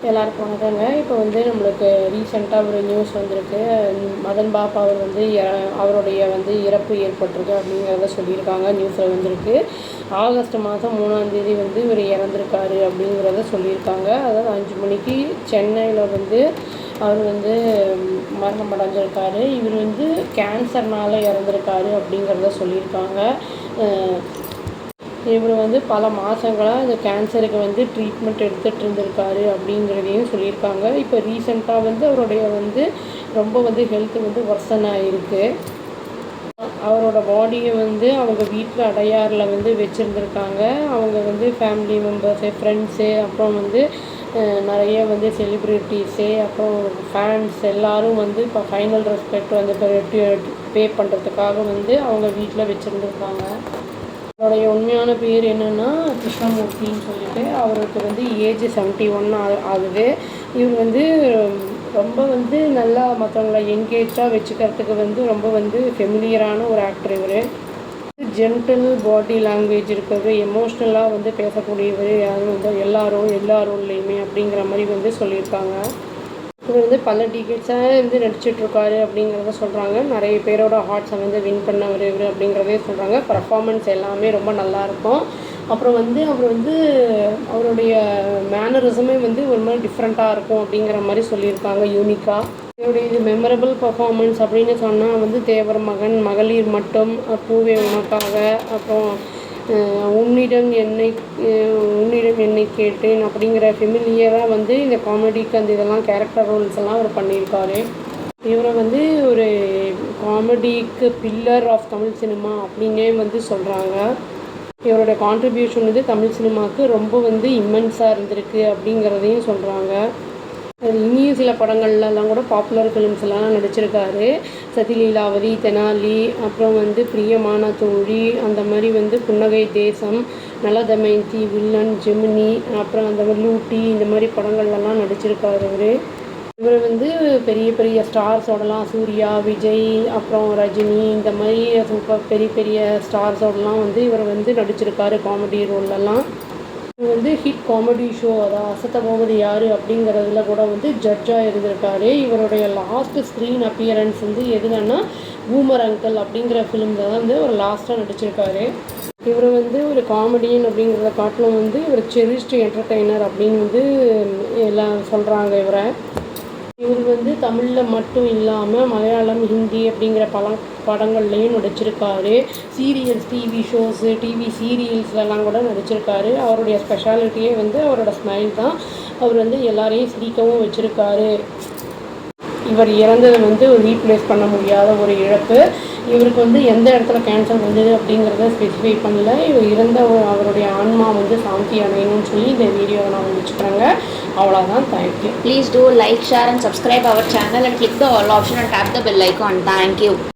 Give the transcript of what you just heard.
எல்லாருக்கும் வணக்கங்க. இப்போ வந்து நம்மளுக்கு ரீசெண்டாக ஒரு நியூஸ் வந்திருக்கு. மதன் பாபு அவர் வந்து அவருடைய வந்து இறப்பு ஏற்பட்டிருக்கு அப்படிங்கிறத சொல்லியிருக்காங்க. நியூஸில் வந்திருக்கு. ஆகஸ்ட் மாதம் 3ஆம் தேதி வந்து இவர் இறந்துருக்காரு அப்படிங்கிறத சொல்லியிருக்காங்க. அதாவது 5 மணிக்கு சென்னையில் வந்து அவர் வந்து மரணம் அடைஞ்சிருக்காரு. இவர் வந்து கேன்சர்னால் இறந்துருக்காரு அப்படிங்கிறத சொல்லியிருக்காங்க. இவர் வந்து பல மாதங்களாக இந்த கேன்சருக்கு வந்து ட்ரீட்மெண்ட் எடுத்துகிட்டு இருந்திருக்காரு அப்படிங்கிறதையும் சொல்லியிருக்காங்க. இப்போ ரீசெண்டாக வந்து அவருடைய வந்து ரொம்ப வந்து ஹெல்த்து வந்து வர்சன் ஆகிருக்கு. அவரோட பாடியை வந்து அவங்க வீட்டில் அடையாறில் வந்து வச்சுருந்துருக்காங்க. அவங்க வந்து ஃபேமிலி மெம்பர்ஸு, ஃப்ரெண்ட்ஸு, அப்புறம் வந்து நிறைய வந்து செலிப்ரிட்டிஸு, அப்புறம் ஃபேன்ஸ் எல்லோரும் வந்து இப்போ ஃபைனல் ரெஸ்பெக்ட் வந்து பே பண்ணுறதுக்காக வந்து அவங்க வீட்டில் வச்சுருந்துருக்காங்க. அவருடைய உண்மையான பேர் என்னென்னா கிருஷ்ணமூர்த்தின்னு சொல்லிட்டு, அவருக்கு வந்து ஏஜ் 71 ஆகுது. இவர் வந்து ரொம்ப வந்து நல்லா மற்றவங்கள என்கேஜாக வச்சுக்கிறதுக்கு வந்து ரொம்ப வந்து ஃபெமிலியரான ஒரு ஆக்டர். இவர் ஜென்டில் பாடி லாங்குவேஜ் இருக்கிறது, எமோஷ்னலாக வந்து பேசக்கூடியவர். யாரும் வந்து எல்லாரோடையுமே அப்படிங்கிற மாதிரி வந்து சொல்லியிருக்காங்க. இவர் வந்து பல டிக்கெட்ஸாக வந்து நடிச்சிட்ருக்காரு அப்படிங்கிறத சொல்கிறாங்க. நிறைய பேரோட ஹார்ட்ஸை வந்து வின் பண்ணவர் இவர் அப்படிங்கிறதே சொல்கிறாங்க. பர்ஃபார்மன்ஸ் எல்லாமே ரொம்ப நல்லாயிருக்கும். அப்புறம் வந்து அவர் வந்து அவருடைய மேனரிசமே வந்து ஒரு மாதிரி டிஃப்ரெண்ட்டாக இருக்கும் அப்படிங்கிற மாதிரி சொல்லியிருக்காங்க, யூனிக்காக. இவருடைய இது மெமரபிள் பர்ஃபார்மன்ஸ் அப்படின்னு சொன்னால் வந்து தேவர் மகன், மகளிர் மட்டும், பூவே உனக்காக, அப்புறம் உன்னிடம் என்னை கேட்டேன் அப்படிங்கிற ஃபெமிலியராக வந்து இந்த காமெடிக்கு அந்த இதெல்லாம் கேரக்டர் ரோல்ஸ் எல்லாம் அவர் பண்ணியிருக்காரு. இவரை வந்து ஒரு காமெடிக்கு பில்லர் ஆஃப் தமிழ் சினிமா அப்படின்னே வந்து சொல்கிறாங்க. இவருடைய கான்ட்ரிபியூஷன் வந்து தமிழ் சினிமாவுக்கு ரொம்ப வந்து இம்மென்ஸாக இருந்திருக்கு அப்படிங்கிறதையும் சொல்கிறாங்க. இனியும் சில படங்கள்லாம் கூட பாப்புலர் ஃபிலிம்ஸ்லாம் நடிச்சிருக்காரு. சதிலீலாவதி, தெனாலி, அப்புறம் வந்து பிரியமான தோழி, அந்த மாதிரி வந்து புன்னகை தேசம், நலதமயந்தி, வில்லன், ஜெமினி, அப்புறம் அந்த மாதிரி லூட்டி, இந்த மாதிரி படங்கள்லாம் நடிச்சிருக்காரு இவர் வந்து பெரிய பெரிய ஸ்டார்ஸோடலாம், சூர்யா, விஜய், அப்புறம் ரஜினி, இந்த மாதிரி சூப்பர் பெரிய பெரிய ஸ்டார்ஸோடலாம் வந்து இவர் வந்து நடிச்சிருக்காரு காமெடி ரோல்லலாம். இவர் வந்து ஹிட் காமெடி ஷோ, அதாவது அசத்த போவது யார் அப்படிங்கிறதுல கூட வந்து ஜட்ஜாக இருந்திருக்காரு. இவருடைய லாஸ்ட் ஸ்க்ரீன் அப்பியரன்ஸ் வந்து எதுலன்னா பூமர் அங்கிள் அப்படிங்கிற ஃபிலிமில் தான் வந்து ஒரு லாஸ்ட்டாக நடிச்சிருக்காரு. இவர் வந்து ஒரு காமெடியன் அப்படிங்கிறத காட்டிலும் வந்து இவர் செரிஸ்டு என்டர்டெய்னர் அப்படின்னு வந்து எல்லாம் சொல்கிறாங்க இவரை. இவர் வந்து தமிழில் மட்டும் இல்லாமல் மலையாளம், ஹிந்தி அப்படிங்கிற பல படங்கள்லையும் நடிச்சிருக்காரு. சீரியல்ஸ், டிவி ஷோஸு, டிவி சீரியல்ஸ்லாம் கூட நடிச்சிருக்காரு. அவருடைய ஸ்பெஷாலிட்டியே வந்து அவரோட ஸ்மைல் தான். அவர் வந்து எல்லாரையும் சிரிக்கவும் வச்சுருக்காரு. இவர் இறந்தது வந்து ரீப்ளேஸ் பண்ண முடியாத ஒரு இழப்பு. இவருக்கு வந்து எந்த இடத்துல கேன்சர் வந்தது அப்படிங்கிறத ஸ்பெசிஃபை பண்ணல. இவர் இறந்த அவருடைய ஆன்மா வந்து சாந்தி அடையணும்னு சொல்லி இந்த வீடியோவை நான் முடிச்சுக்கிறேங்க. அவ்வளோதான். Thank you. Please do like, share and subscribe our channel and click the all option and tap the bell icon. Thank you.